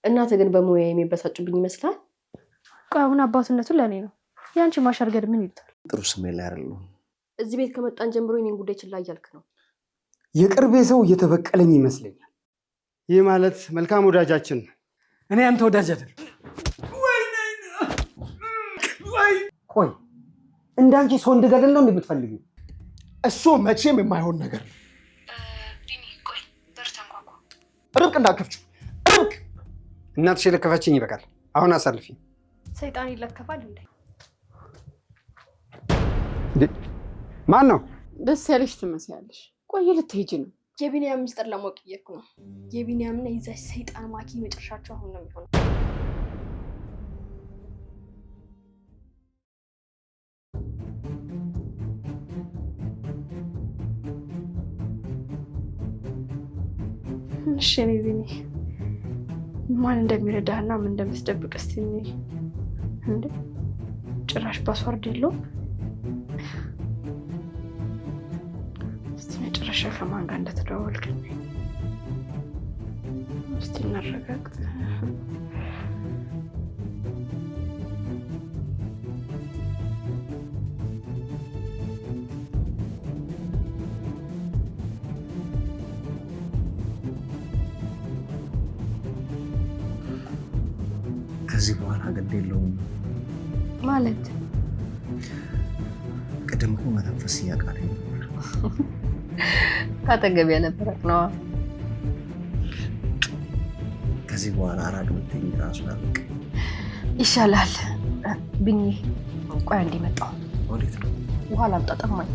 እናተ ግን በሙያ የሚበሳጩብኝ ይመስላል። አሁን አባትነቱ ለኔ ነው። ያንቺ ማሻርገድ ምን ይልታል? ጥሩ ስሜት ላይ አይደለም። እዚህ ቤት ከመጣን ጀምሮ የኔን ጉዳይ ችላ እያልክ ነው። የቅርቤ ሰው እየተበቀለኝ ይመስለኛል። ይህ ማለት መልካም ወዳጃችን እኔ አንተ ወዳጅ አይደል? ቆይ እንዳንቺ ሰው እንድገድል ነው እንደምትፈልጊው? እሱ መቼም የማይሆን ነገር ነው። ዲኒ ቆይ በር ተንኳኳ። ርብቅ እንዳከፍችው ርብቅ እናትሽ የለከፈችኝ ይበቃል። አሁን አሳልፊ። ሰይጣን ይለከፋል እንዴ? ማን ነው? ደስ ያለሽ ትመስያለሽ። ቆይ ልትሄጂ ነው? የቢኒያም ሚስጥር ለማወቅ እየሄድኩ ነው። የቢኒያምና የዛች ሰይጣን ማኪ መጨረሻቸው አሁን ነው የሚሆነው። እሺ እኔ ቢኒ ማን እንደሚረዳህና ምን እንደምትደብቅ እስቲ እንዴ ጭራሽ ፓስወርድ የለውም። እስቲ መጨረሻ ከማን ጋር እንደተደዋወልክ እስቲ እናረጋግጥ። ከዚህ በኋላ ግድ የለውም ማለት ቅድም እኮ መተንፈስ እያቃተኝ ነበር። ካጠገብ የነበረክ ነው። ከዚህ በኋላ አራቅ ብትይኝ ራሱ አልቅ ይሻላል። ቢኒ ቆይ አንዴ መጣሁ። ወዴት ነው? ውሃ ላምጣ ጠማኝ።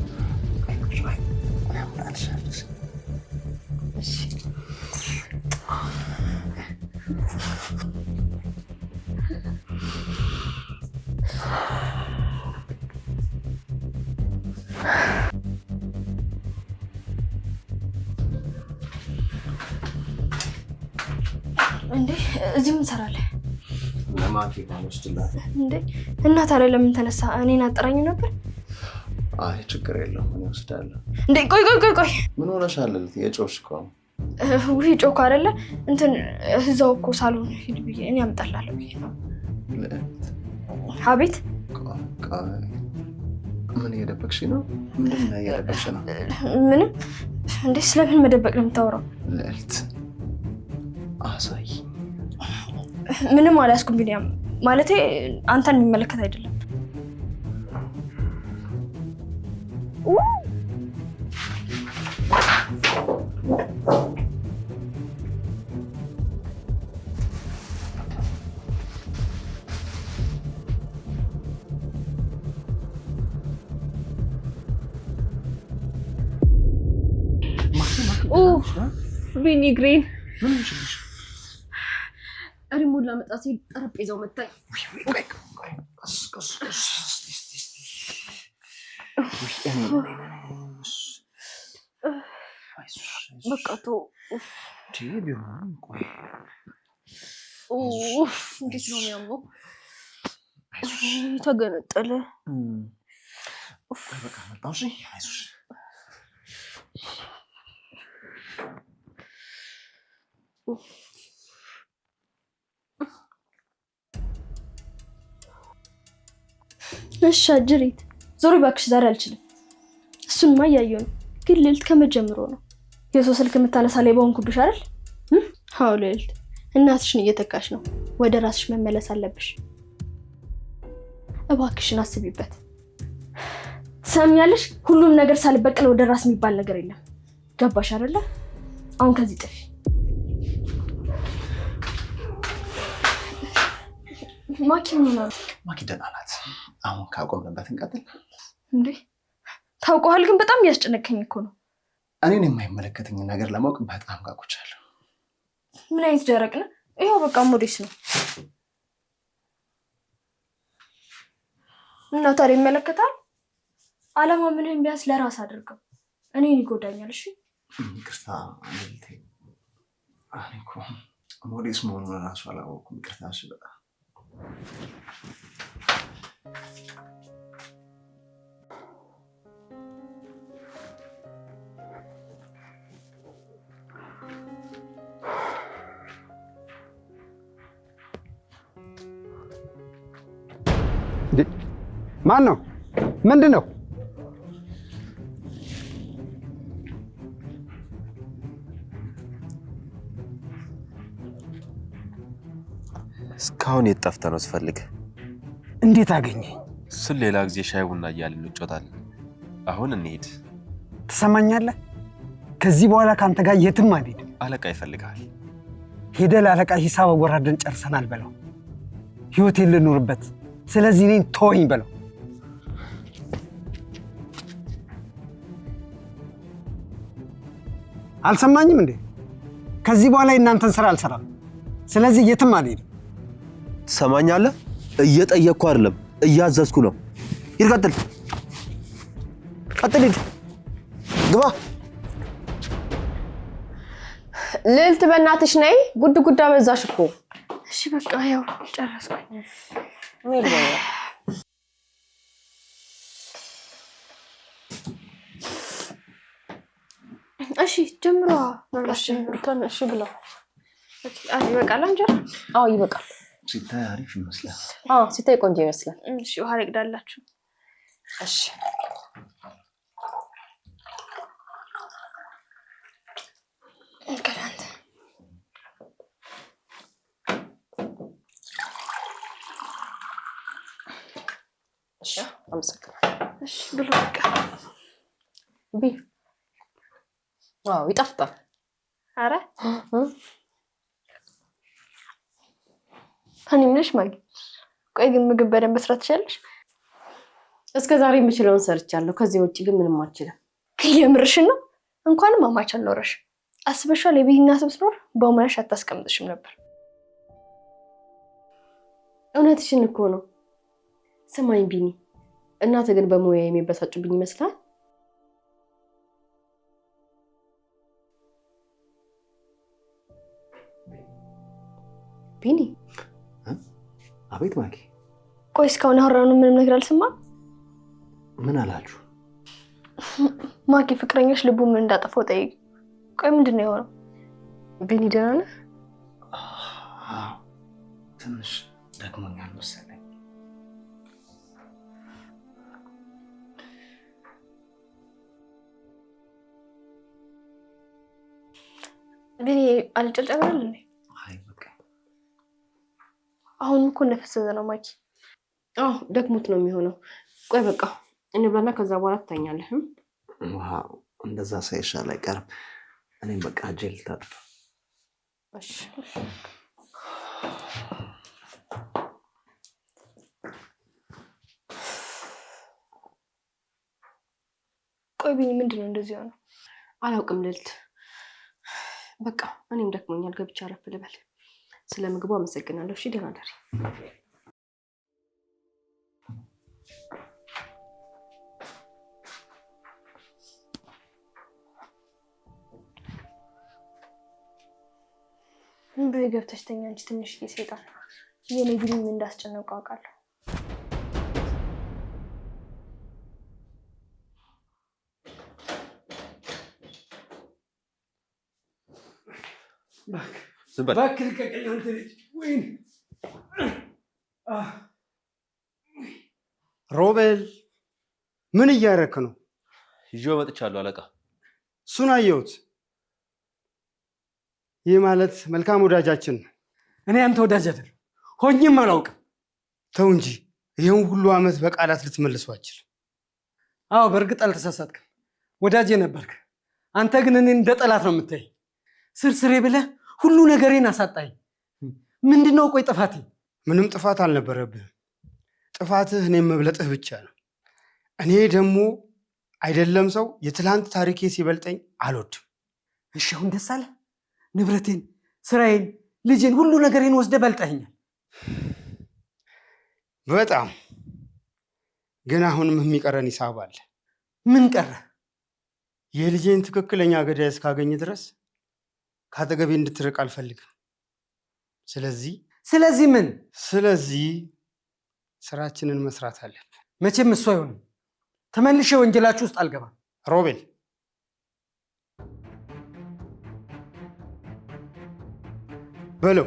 እሺ እንዴ እዚህ ምን ሰራለህ? ለማኪ ወስድላት እንዴ እና ታዲያ ለምን ተነሳ? እኔን አጠራኝ ነበር። አይ ችግር የለውም እኔ ወስዳለሁ። እንዴ ቆይ ምን ሆነሻል? የጮሽ እኮ ውይ ጮክ አይደለ እንትን እዛው እኮ ሳሎን ሂድ ብዬ እኔ አምጣላለሁ ብዬ ነው። አቤት ምን እየደበቅሽ ነው? ምንድን ነው እየደበቅሽ ነው? ምንም። እንዴ ስለምን መደበቅ ነው የምታወራው? ልዕልት አሳይ። ምንም አልያዝኩም ቢኒያም፣ ማለቴ አንተን የሚመለከት አይደለም። ቢኒ ግሪን ምን ይችላል? ሪሞት ላመጣ ሲል ጠረጴዛው መታኝ። በቃ ተው። እንዴት ነው የሚያምነው? ተገነጠለ። እሺ አጅሪት ዞር እባክሽ፣ ዛሬ አልችልም። እሱንማ እያየሁ ነው፣ ግን ልዕልት ከመጀመሩ ነው የሰው ስልክ የምታነሳ ላይ በሆንኩብሽ አይደል? አዎ ልዕልት፣ እናትሽን እየተካሽ ነው። ወደ ራስሽ መመለስ አለብሽ። እባክሽን አስቢበት። ትሰምኛለሽ? ሁሉም ነገር ሳልበቀል ወደ ራስ የሚባል ነገር የለም። ገባሽ አይደለ? አሁን ከዚህ ጥፊ። ማኪ ምን ነው? ማኪ ደህና ናት። አሁን ካቆምንበት እንቀጥል እንዴ? ታውቀዋል፣ ግን በጣም እያስጨነቀኝ እኮ ነው። እኔን የማይመለከተኝ ነገር ለማወቅ በጣም ጓጉቻለሁ። ምን አይነት ደረቅ ነው? ይኸው በቃ ሞዴስ ነው እና ታዲያ ይመለከታል። አላማ ምንም ቢያንስ ለራስ አድርገው፣ እኔን ይጎዳኛል። እሺ ይቅርታ አለልቴ። እኔ እኮ ሞዴስ መሆኑን እራሱ አላወኩም። ይቅርታ። እሺ በጣም ማን ነው? ምንድን ነው? እስካሁን የት ጠፍተህ ነው ስፈልግ? እንዴት አገኘኝ? እሱን ሌላ ጊዜ ሻይ ቡና እያልን እንጮታለን። አሁን እንሂድ። ትሰማኛለህ? ከዚህ በኋላ ከአንተ ጋር የትም አልሄድም። አለቃ ይፈልጋል። ሄደህ ለአለቃ ሂሳብ አወራርደን ጨርሰናል በለው። ህይወቴን ልኑርበት። ስለዚህ እኔን ተወኝ በለው። አልሰማኝም እንዴ? ከዚህ በኋላ የእናንተን ስራ አልሰራም። ስለዚህ የትም አልሄድም። ትሰማኛለህ? እየጠየቅኩ አይደለም እያዘዝኩ ነው። ሂድ፣ ቀጥል፣ ሂድ፣ ግባ። ልዕልት በእናትሽ ነይ። ጉድ ጉድ አበዛሽ እኮ። እሺ በቃ ያው ጨረስኩኝ። እሺ ጀምሯ። መብላሽ ጀምሩ። እሺ ብለው። ይበቃል እንጀራ? አዎ ይበቃል። ሲታይ አሪፍ ይመስላል። አዎ ሲታይ ቆንጆ ይመስላል። እሺ ውሃ ልቅዳላችሁ። እሺ እንከላንተ እሺ አመሰግናለሁ። እሺ ብሎ በቃ ቢ ዋው ይጣፍጣል። አረ እኔ ምንሽ ማጊ፣ ቆይ ግን ምግብ በደንብ መስራት ትችላለሽ? እስከ ዛሬ የምችለውን ሰርቻለሁ። ከዚህ ውጪ ግን ምንም አልችልም። የምርሽን ነው? እንኳንም አማች አልኖረሽ። አስበሻል? የቤት እናት ብትኖር በሙያሽ አታስቀምጥሽም ነበር። እውነትሽን እኮ ነው። ስማኝ ቢኒ፣ እናተ ግን በሙያ የሚበሳጩብኝ ይመስላል? ቢኒ። አቤት ማኪ። ቆይ እስካሁን ያወራነው ምንም ነገር አልሰማም? ምን አላችሁ? ማኪ ፍቅረኛሽ ልቡ ምን እንዳጠፋው ጠይቅ። ቆይ ምንድን ነው የሆነው? ቢኒ ደህና ነህ? ትንሽ ደክሞኛል መሰለኝ። ቢኒ አልጨልጨብራል እንዴ? አይ በቃ አሁን እኮ እንደፈሰሰ ነው ማኪ። አዎ ደክሞት ነው የሚሆነው። ቆይ በቃ እንብላና ከዛ በኋላ ትተኛለህ። ዋው እንደዛ ሳይሻል አይቀርም። እኔም በቃ ጀል ታጥፋ። እሺ ቆይ ቢኒ ምንድነው እንደዚህ ሆነ? አላውቅም ልዕልት። በቃ እኔም ደክሞኛል፣ ገብቻ አረፍ ልበል። ስለ ምግቡ አመሰግናለሁ። እሺ ደህና ደሪ። በይ ገብተሽ ተኛ እንጂ ትንሽ ሰይጣን። የኔ ቢኒ ምን እንዳስጨነቀው አውቃለሁ። እባክህ ልቀቀኝ አንተ ልጅ። ወይኔ ሮቤል፣ ምን እያደረክ ነው? ይዤው መጥቻለሁ አለቃ። እሱን አየሁት። ይህ ማለት መልካም ወዳጃችን ነው። እኔ አንተ ወዳጅ አይደለም፣ ሆኜም አላውቅም። ተው እንጂ ይህን ሁሉ ዓመት በቃላት ልትመልሰው አትችልም። አዎ በእርግጥ አልተሳሳትክም፣ ወዳጄ ነበርክ። አንተ ግን እኔን እንደ ጠላት ነው የምታይ። ስርስሬ ብለህ ሁሉ ነገሬን አሳጣኝ። ምንድነው ቆይ ጥፋቴ? ምንም ጥፋት አልነበረብህም። ጥፋትህ እኔም መብለጥህ ብቻ ነው። እኔ ደግሞ አይደለም ሰው የትላንት ታሪኬ ሲበልጠኝ አልወድም። እሺ አሁን ደስ አለ? ንብረቴን፣ ስራዬን፣ ልጄን፣ ሁሉ ነገሬን ወስደህ በልጠኸኛል። በጣም ግን አሁንም የሚቀረን ሂሳብ አለ። ምን ቀረ? የልጄን ትክክለኛ ገዳይ እስካገኝ ድረስ ካጠገቤ እንድትርቅ አልፈልግም። ስለዚህ ምን? ስለዚህ ስራችንን መስራት አለብን። መቼም እሱ አይሆንም። ተመልሼ ወንጀላችሁ ውስጥ አልገባም። ሮቤል በለው።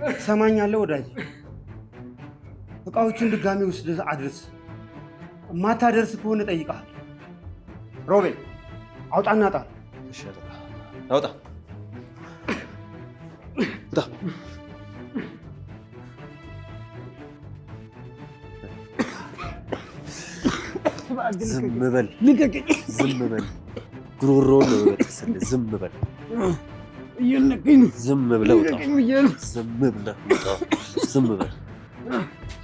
ትሰማኛለህ ወዳጅ? እቃዎቹን ድጋሚ ወስደህ አድርስ። ማታደርስ ከሆነ እጠይቅሃለሁ። ሮቤል አውጣና ጣል። እሺ አለቃ። አውጣ ዝም በል ዝም በል። ጉሮሮውን ነው የበጠስልህ። ዝም በል ዝም ብለህ ውጣ። ዝም ብለህ ውጣ። ዝም በል።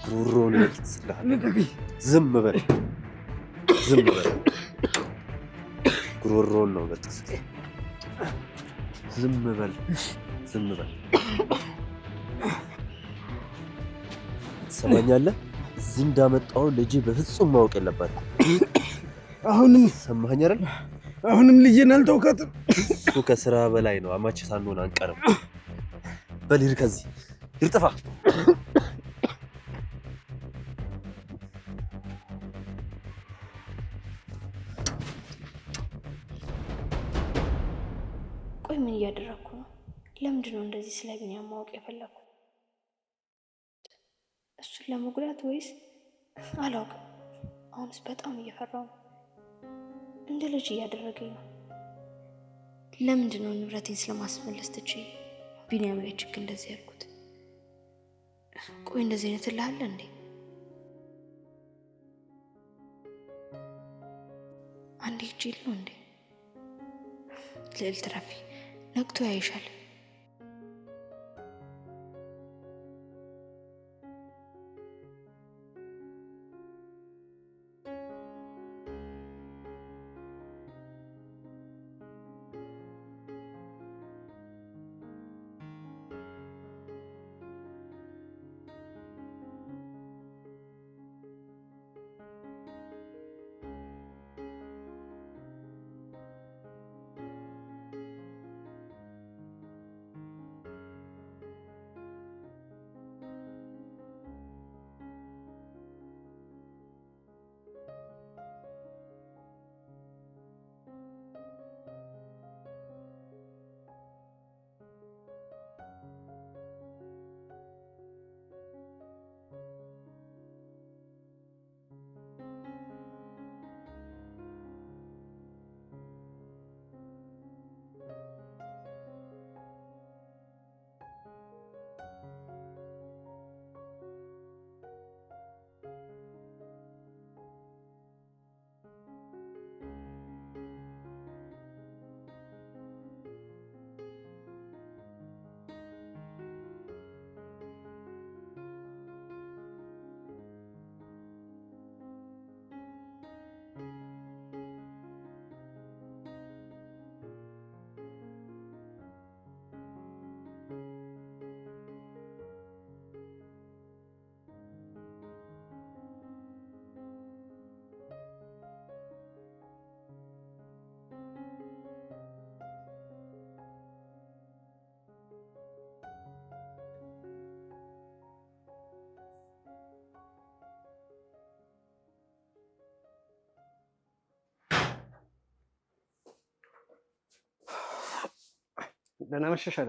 ጉሮሮውን ይበጥስልሃል። ዝም በል ዝም በል። ጉሮሮውን ነው የበጠስልህ። ዝም በል ዝም በል። ትሰማኛለህ? እዚህ እንዳመጣው ልጅ በፍጹም ማወቅ የለባትም። አሁንም ሰማኸኝ አይደል? አሁንም ልጄን አልተውካትም። እሱ ከስራ በላይ ነው። አማች ሳንሆን አንቀርም። በል ሂድ ከዚህ ሂድ፣ ጥፋ። ቆይ ምን እያደረኩ ነው? ለምንድን ነው እንደዚህ ስለ ቢኒያም ማወቅ የፈለኩ? እሱን ለመጉዳት ወይስ አላውቅም። አሁንስ በጣም እየፈራሁ ነው። እንደ ልጅ እያደረገኝ ነው። ለምንድን ነው ንብረቴን ስለማስመለስ ትቼ ቢኒያም ላይ ችግር እንደዚህ ያልኩት? ቆይ እንደዚህ አይነት እልሃለ እንዴ? አንዴ ጅል ነው እንዴ? ልዕልት ረፊ ነቅቶ ያይሻል። ደህና መሸሽ አለ።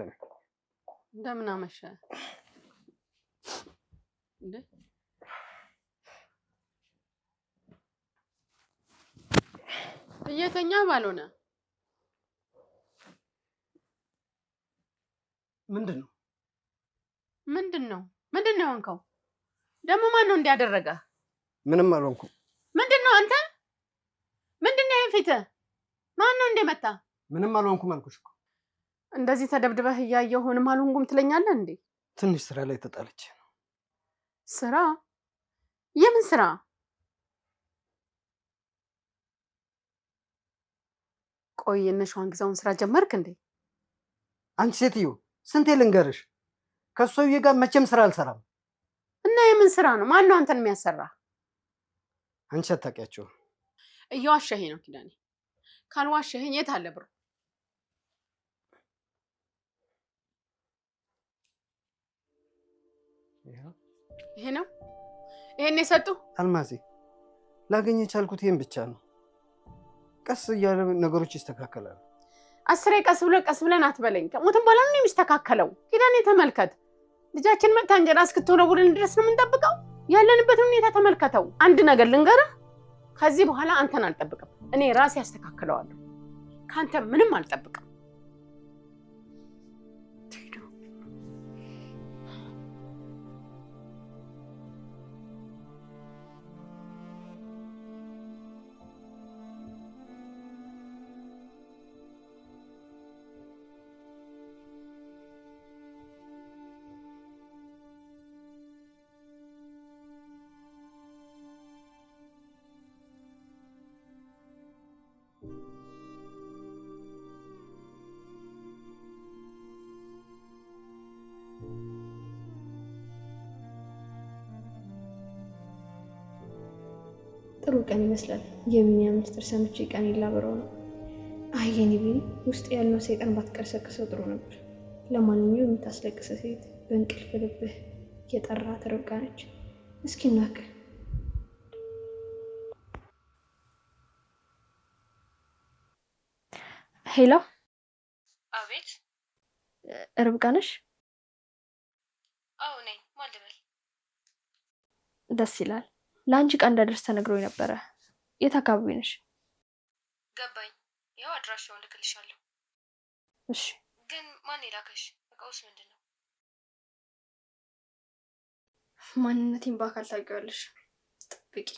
እንደምን አመሸ እንዴ? እየተኛ ባልሆነ ምንድነው? ምንድነው የሆንከው? ደግሞ ማን ነው እንዲያደረገ? ምንም አልሆንኩም። ምንድነው አንተ? ምንድነው ይሄ ፊት? ማን ነው እንደመታ? ምንም አልሆንኩም አልኩሽ እኮ። እንደዚህ ተደብድበህ እያየሁ ምንም አልሆንኩም ትለኛለህ እንዴ? ትንሽ ስራ ላይ ተጣለች። ስራ? የምን ስራ? ቆይ እነ ሸዋንግዛውን ስራ ጀመርክ እንዴ? አንቺ ሴትዮ ስንቴ ልንገርሽ? ከሰውዬ ጋር መቼም ስራ አልሰራም። እና የምን ስራ ነው? ማን ነው አንተን የሚያሰራ? አንቺ አታውቂያቸውም። እየዋሸኸኝ ነው ኪዳኔ። ካልዋሸኸኝ የት አለ ብሩ? ይሄ ነው? ይሄን የሰጡ? አልማዜ ላገኝ የቻልኩት ይሄን ብቻ ነው። ቀስ እያለ ነገሮች ይስተካከላሉ። አስሬ ቀስ ብለን አትበለኝ። ከሞትም በኋላ ነው የሚስተካከለው። ኪዳኔ ተመልከት። ልጃችን መጥታ እንጀራ እስክትወረውርን ድረስ ነው የምንጠብቀው? ያለንበትን ሁኔታ ተመልከተው። አንድ ነገር ልንገርህ፣ ከዚህ በኋላ አንተን አልጠብቅም። እኔ ራሴ ያስተካክለዋለሁ። ካንተ ምንም አልጠብቅም። ጥሩ ቀን ይመስላል። የቢኒያም ምስጢር ሰምቼ ቀን ላበረው ነው። አይ የኔ ቢኒ፣ ውስጥ ያለው ሰይጣን ባትቀሰቅሰው ጥሩ ነበር። ለማንኛውም የምታስለቅሰ ሴት በእንቅልፍ ልብህ የጠራ ርብቃ ነች። እስኪ እናክል። ሄሎ። አቤት። ርብቃ ነሽ? አዎ ነኝ። ማን ልበል? ደስ ይላል። ለአንቺ ዕቃ እንዳደርስ ተነግሮኝ ነበረ። የት አካባቢ ነሽ? ገባኝ። ያው አድራሻውን ልክልሻለሁ። እሺ። ግን ማን የላከሽ? እቃውስ ምንድን ነው? ማንነቴን በአካል ታውቂዋለሽ። ጥብቂ።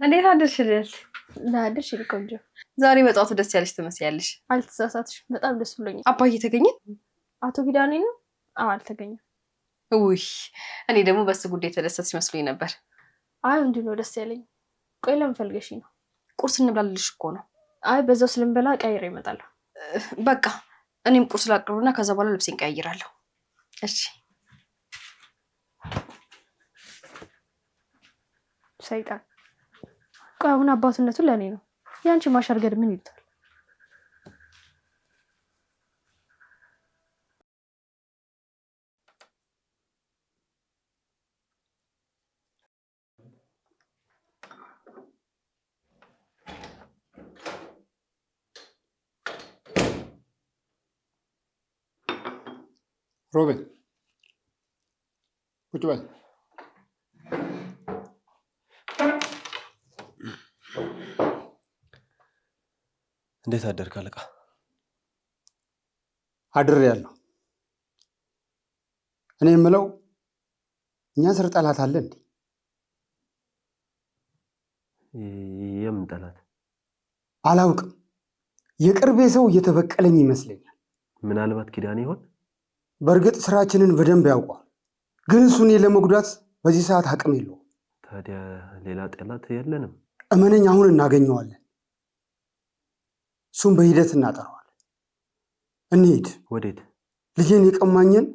እንዴት አደርሽ ልዕልት? ለአደርሽ ቆንጆ። ዛሬ በጠዋቱ ደስ ያለሽ ትመስያለሽ። አልተሳሳትሽ። በጣም ደስ ብሎኛል። አባዬ ተገኘ? አቶ ኪዳኔ ነው? አዎ አልተገኘም። ውይ እኔ ደግሞ በሱ ጉዳይ የተደሰትሽ መስሎኝ ነበር። አይ እንዲሁ ነው ደስ ያለኝ። ቆይ ለምን ፈልገሽኝ ነው? ቁርስ እንብላልሽ እኮ ነው። አይ በዛው ስለምበላ ቀይሬ እመጣለሁ። በቃ እኔም ቁርስ ላቅርብና ከዛ በኋላ ልብሴን ቀያይራለሁ። እሺ። ሰይጣን። ቆይ አሁን አባቱነቱ ለእኔ ነው። ያንቺ ማሻርገድ ምን ይሉታል? ሮቤል ቁጭ በል። እንዴት አደርክ አለቃ? አድሬያለሁ። እኔ የምለው እኛ ስር ጠላት አለ እንዴ? የምን ጠላት? አላውቅም። የቅርቤ ሰው እየተበቀለኝ ይመስለኛል። ምናልባት ኪዳኔ ይሆን? በእርግጥ ስራችንን በደንብ ያውቋል፣ ግን እሱ እኔን ለመጉዳት በዚህ ሰዓት አቅም የለውም። ታዲያ ሌላ ጠላት የለንም? እመነኝ፣ አሁን እናገኘዋለን። እሱም በሂደት እናጠራዋለን። እንሂድ። ወዴት? ልጄን የቀማኝን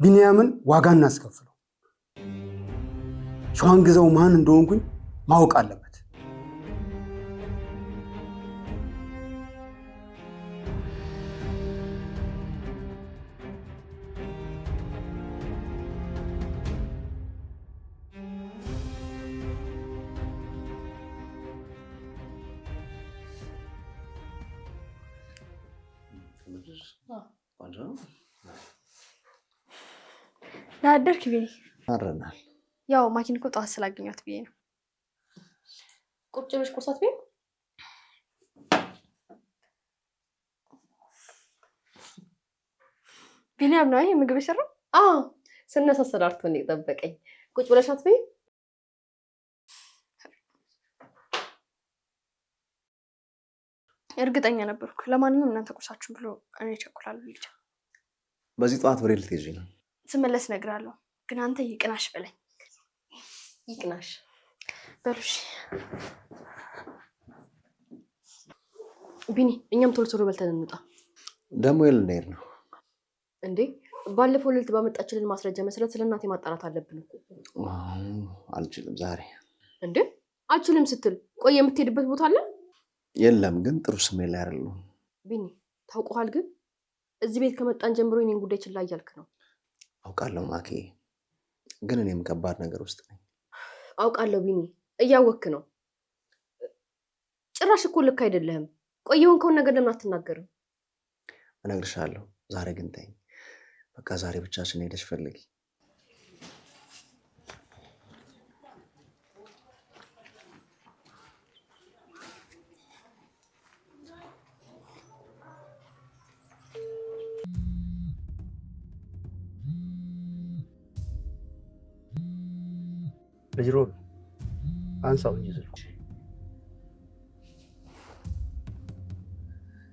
ቢንያምን ዋጋ እናስከፍለው። ሸዋንግዛው ማን እንደሆንኩኝ ማወቅ አለበት። ለአደርክ ብዬ አረናል። ያው ማኪን እኮ ጠዋት ስላገኘኋት ብዬ ነው። ቁጭ ብለሽ ቁርሳት ቤት ቢንያም ነው ይሄ ምግብ የሰራው? አዎ ስነሳ ሰራርቶ ነው የጠበቀኝ። ቁጭ ብለሽ አትበይ። እርግጠኛ ነበርኩ። ለማንኛውም እናንተ ቁርሳችሁን ብሎ እኔ እቸኩላለሁ። ልጅ በዚህ ጠዋት ወሬ ልትሄጂ ነው? ስመለስ እነግርሃለሁ። ግን አንተ ይቅናሽ በለኝ። ይቅናሽ በሉሽ። ቢኒ፣ እኛም ቶሎ ቶሎ በልተን እንውጣ። ደግሞ የለ እንሄድ ነው እንዴ? ባለፈው ልልት ባመጣችልን ማስረጃ መሰረት ስለ እናቴ ማጣራት አለብን እኮ። አልችልም ዛሬ። እንዴ አልችልም ስትል ቆይ፣ የምትሄድበት ቦታ አለ? የለም፣ ግን ጥሩ ስሜት ላይ አይደለሁም። ቢኒ ታውቀዋል፣ ግን እዚህ ቤት ከመጣን ጀምሮ የኔን ጉዳይ ችላ እያልክ ነው። አውቃለሁ ማኬ፣ ግን እኔም ከባድ ነገር ውስጥ ነኝ። አውቃለሁ ቢኒ፣ እያወክ ነው። ጭራሽ እኮ ልክ አይደለህም። ቆይ የሆንከውን ነገር ለምን አትናገርም? እነግርሻለሁ። ዛሬ ግን ተይኝ። በቃ ዛሬ ብቻሽን ሄደሽ ፈልጊ። ልጅ ሮብ አንሳው እንጂ ስልኩ።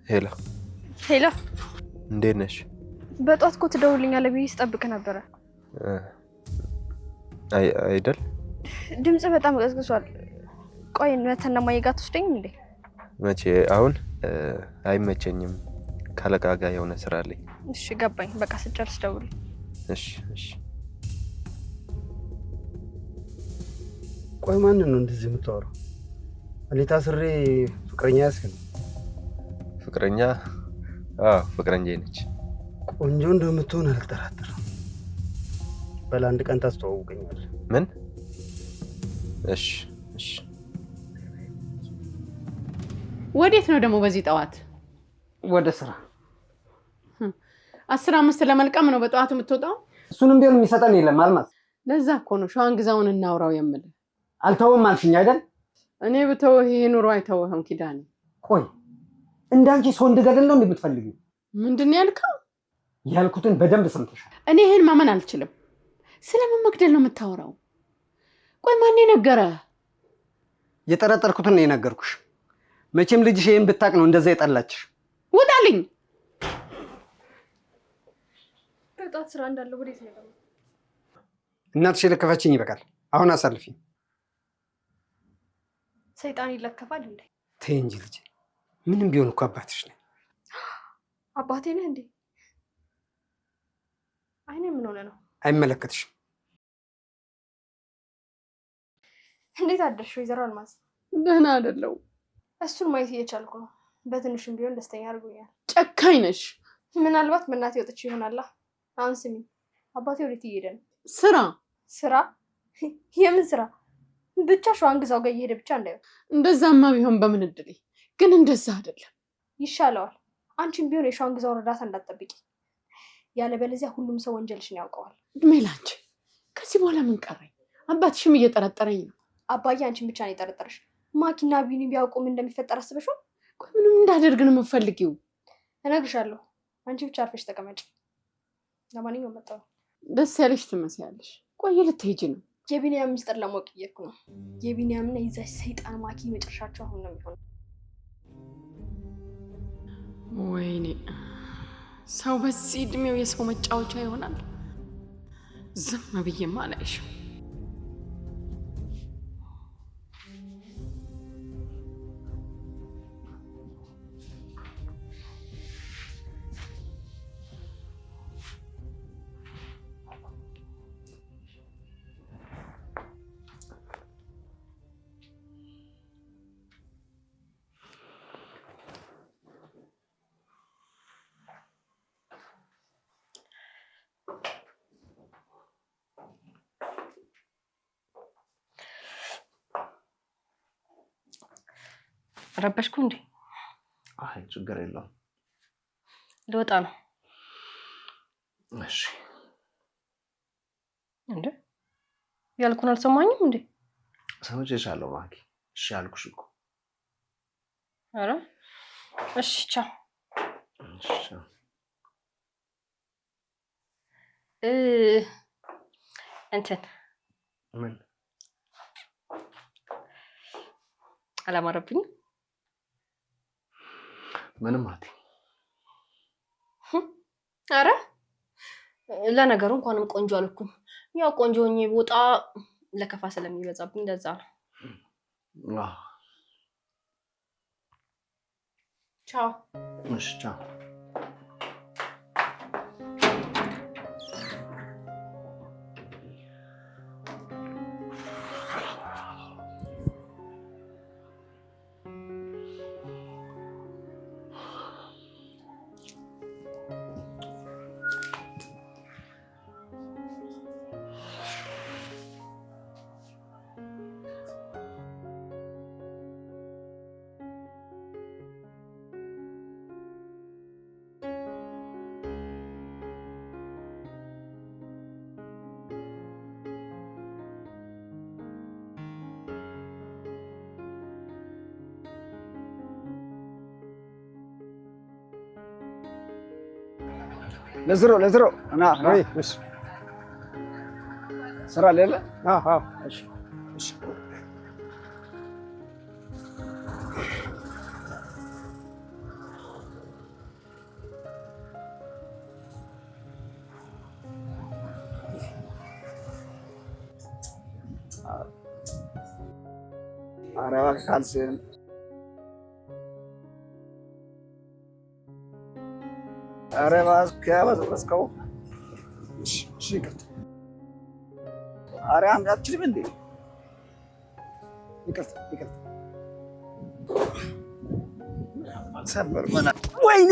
ሄሎ ሄሎ፣ እንዴት ነሽ? በጧት እኮ ትደውልኛለህ ብዬ ስጠብቅ ነበረ። አይደል? ድምጽ በጣም ቀዝቅዟል። ቆይ እነተና ማየጋት ውስደኝ እንዴ? መቼ? አሁን አይመቸኝም። ካለቃ ጋር የሆነ ስራ አለኝ። እሺ ገባኝ። በቃ ስጨርስ ደውል። እሺ እሺ። ቆይ ማንን ነው እንደዚህ የምታወራው? እኔ ታስሬ ፍቅረኛ ያስከኝ? ፍቅረኛ? ፍቅረኛዬ ነች። ቆንጆ እንደምትሆን አልጠራጠርም። በል አንድ ቀን ታስተዋውቀኛለህ። ምን? እሺ እሺ። ወዴት ነው ደግሞ በዚህ ጠዋት? ወደ ስራ። 15 ለመልቀም ነው በጠዋቱ የምትወጣው? እሱንም ቢሆን የሚሰጠን የለም አልማዝ። ለዛ እኮ ነው ሸዋን ግዛውን እናውራው የምልህ። አልተውም አልሽኝ አይደል? እኔ ብተውህ ይሄ ኑሮ አይተውህም ኪዳኔ። ቆይ እንዳንቺ ሰው እንድገድል ነው እንደምትፈልጊው? ምንድን ነው ያልከው? ያልኩትን በደንብ ሰምተሻል። እኔ ይሄን ማመን አልችልም። ስለምን መግደል ነው የምታወራው? ቆይ ማን የነገረህ? የጠረጠርኩትን ነው የነገርኩሽ። መቼም ልጅሽ ይሄን ብታቅ ነው እንደዛ የጠላችሽ። ውጣልኝ። በጧት ስራ እንዳለ ወዴት ነው ደግሞ? እናትሽ የለከፈችኝ ይበቃል። አሁን አሳልፊ። ሰይጣን ይለከፋል እንዴ? ተይ እንጂ ልጅ፣ ምንም ቢሆን እኮ አባትሽ ነኝ። አባቴ ነህ እንዴ? አይኔ ምን ሆነ ነው? አይመለከትሽም። እንዴት አደርሽ ወይዘሮ አልማዝ? ደህና አይደለሁ። እሱን ማየት እየቻልኩ ነው። በትንሹም ቢሆን ደስተኛ አድርጎኛል። ጨካኝ ነሽ። ምናልባት በእናቴ ወጥቼ ይሆናላ። አሁን ስሚ፣ አባቴ ወዴት እየሄደ ነው? ስራ። ስራ? የምን ስራ? ብቻ ሸዋን ግዛው ጋር እየሄደ ብቻ እንዳይሆን። እንደዛማ ቢሆን በምን እድሌ። ግን እንደዛ አይደለም። ይሻለዋል። አንቺም ቢሆን የሸዋን ግዛውን እርዳታ እንዳትጠብቂ። ያለበለዚያ ሁሉም ሰው ወንጀልሽን ያውቀዋል። እድሜ ላንቺ። ከዚህ በኋላ ምን ቀረኝ? አባትሽም እየጠረጠረኝ ነው። አባዬ አንቺን ብቻ ነው የጠረጠረሽ። ማኪና ቢኒ ቢያውቁ ምን እንደሚፈጠር አስበሽው? ቆይ ምንም እንዳደርግ ነው የምትፈልጊው? እነግርሻለሁ። አንቺ ብቻ አርፈሽ ተቀመጪ። ለማንኛውም መጣሁ። ደስ ያለሽ ትመስያለሽ። ቆይ ልትሄጂ ነው? የቢኒያም ሚስጥር ለማወቅ እየሄድኩ ነው። የቢኒያምና የዛች ሰይጣን ማኪ መጨረሻቸው አሁን ነው የሚሆነው። ወይኔ ሰው በዚህ እድሜው የሰው መጫወቻ ይሆናል። ዝም ብዬማ አላይሽም። ረበሽኩ እንዴ? አይ ችግር የለውም። ልወጣ ነው። እሺ። እንዴ ያልኩን አልሰማኝም እንዴ? ሰምቼሻለሁ ማኪ። እሺ አልኩሽ እኮ። ኧረ እሺ ቻው። እሺ። እንትን ምን አላማረብኝም? ምንም አትይ። ኧረ ለነገሩ እንኳንም ቆንጆ አልኩም። ያው ቆንጆ ሆኜ ቦጣ ለከፋ ስለሚበዛብኝ እንደዛ ነው። ቻው። እሺ ቻው። ለዝሮ እና እሺ ስራ ሌለ እሺ እሺ አረባ ካልሲን አረባ ከበስከው እሺ አረም ያችልም እንዴ ይቅርታ ሰበር ማና ወይኔ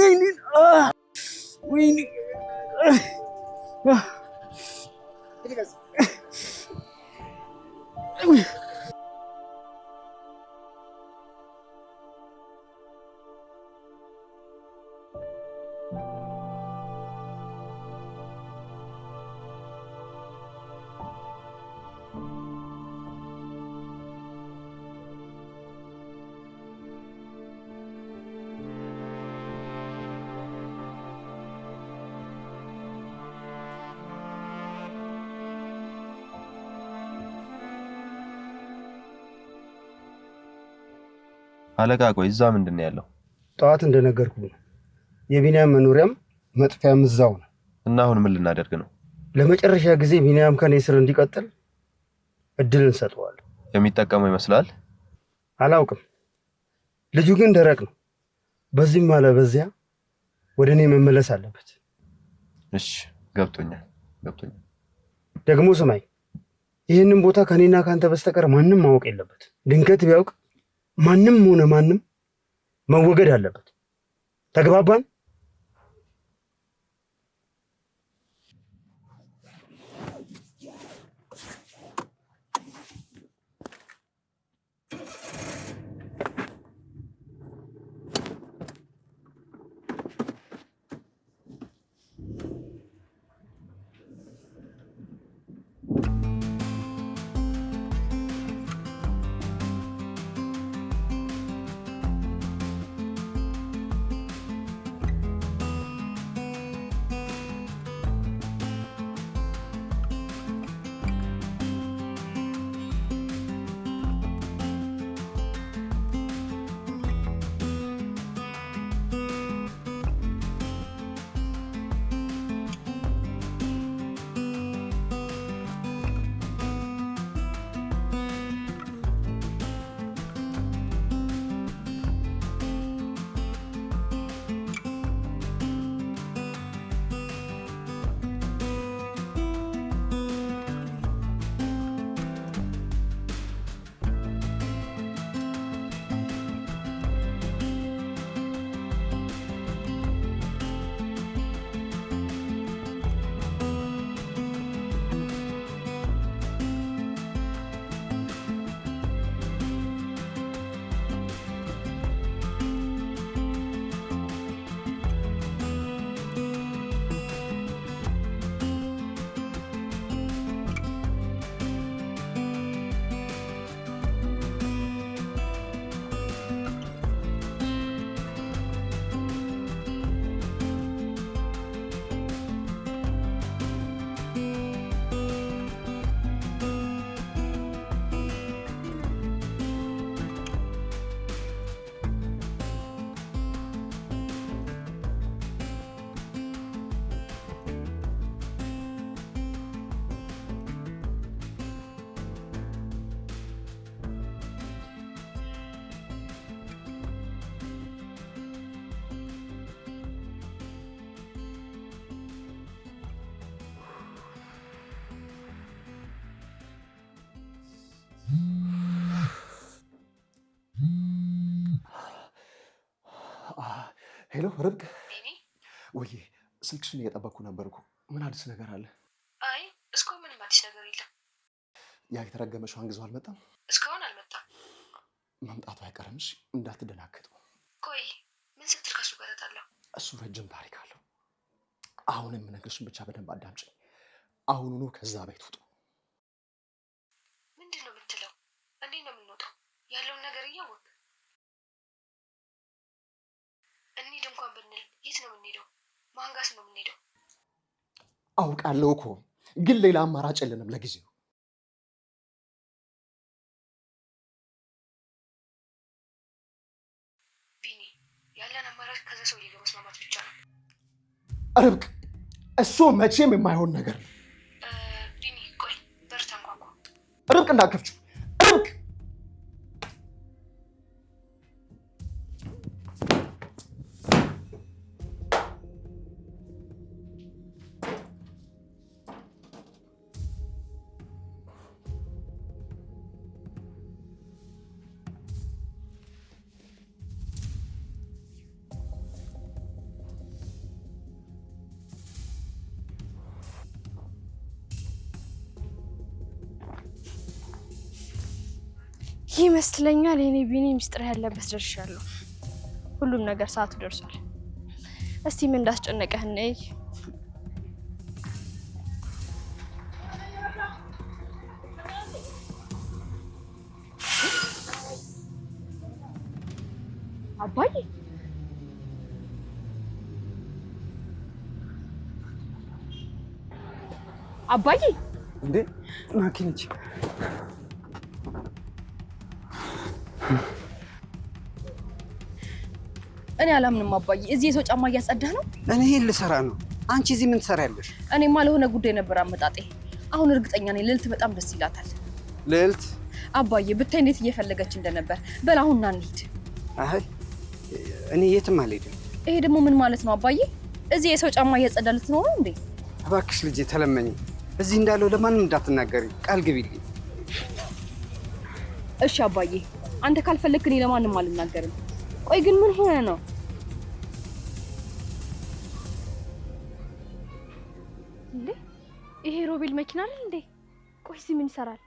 አለቃ ቆይ እዛ ምንድን ነው ያለው? ጠዋት እንደነገርኩ ነው የቢኒያም መኖሪያም መጥፊያም እዛው ነው። እና አሁን ምን ልናደርግ ነው? ለመጨረሻ ጊዜ ቢኒያም ከኔ ስር እንዲቀጥል እድል እንሰጠዋለን። የሚጠቀመው ይመስላል? አላውቅም። ልጁ ግን ደረቅ ነው። በዚህም አለ በዚያ ወደ እኔ መመለስ አለበት። እሺ ገብቶኛል። ደግሞ ስማኝ፣ ይህንን ቦታ ከኔና ካንተ በስተቀር ማንም ማወቅ የለበት። ድንገት ቢያውቅ ማንም ሆነ ማንም መወገድ አለበት። ተግባባን? ሄሎ ርብቃ፣ ወይ ስልክሽን እየጠበቅኩ ነበርኩ። ምን አዲስ ነገር አለ? አይ እስካሁን ምንም አዲስ ነገር የለም። ያ የተረገመ ሸዋንግዛው አልመጣም? እስካሁን አልመጣም። መምጣቱ አይቀርምሽ፣ እንዳትደናከጡ። ቆይ ምን ስትል ከሱ ጋር ተጣላው? እሱ ረጅም ታሪክ አለው። አሁን የምነግርሽን ብቻ በደንብ አዳምጪ። አሁኑኑ ከዛ ቤት ውጡ። ምንድን ነው የምትለው? እንዴት ነው የምንወጣው? ያለውን ነገር እያወቅ እንሂድ እንኳን ብንል የት ነው የምንሄደው? ማን ጋር ነው የምንሄደው? አውቃለሁ እኮ ግን ሌላ አማራጭ የለንም ለጊዜው። ቢኒ ያለን አማራጭ ከዛ ሰውዬ ጋር መስማማት ብቻ ነው። ርብቃ እሱ መቼም የማይሆን ነገር ነው። ቢኒ ቆይ በር ተንኳኳ። ርብቃ እንዳከፍችው ርብቃ ይመስለኛል የኔ ቢኒ ሚስጥር ያለበት ደርሻለሁ። ሁሉም ነገር ሰዓቱ ደርሷል። እስቲ ምን እንዳስጨነቀህ ነይ። አባዬ አባዬ እንዴ ማኪነች እኔ አላምንም አባዬ። እዚህ የሰው ጫማ እያጸዳህ ነው? እኔ ይሄን ልሰራ ነው። አንቺ እዚህ ምን ትሰሪያለሽ? እኔማ ለሆነ ጉዳይ ነበር አመጣጤ። አሁን እርግጠኛ ነኝ ልዕልት በጣም ደስ ይላታል። ልዕልት አባዬ ብታይ እንዴት እየፈለገች እንደነበር። በል አሁን ና እንሂድ። አይ እኔ የትም አልሄድም። ይሄ ደግሞ ምን ማለት ነው አባዬ? እዚህ የሰው ጫማ እያጸዳ ልትኖር ነው እንዴ? እባክሽ ልጄ ተለመኝ። እዚህ እንዳለው ለማንም እንዳትናገሪ ቃል ግቢልኝ። እሺ አባዬ፣ አንተ ካልፈለክ እኔ ለማንም አልናገርም። ቆይ ግን ምን ሆነ ነው? እንዴ ይሄ ሮቤል መኪና አይደል እንዴ? ቆይ እዚህ ምን ይሰራል?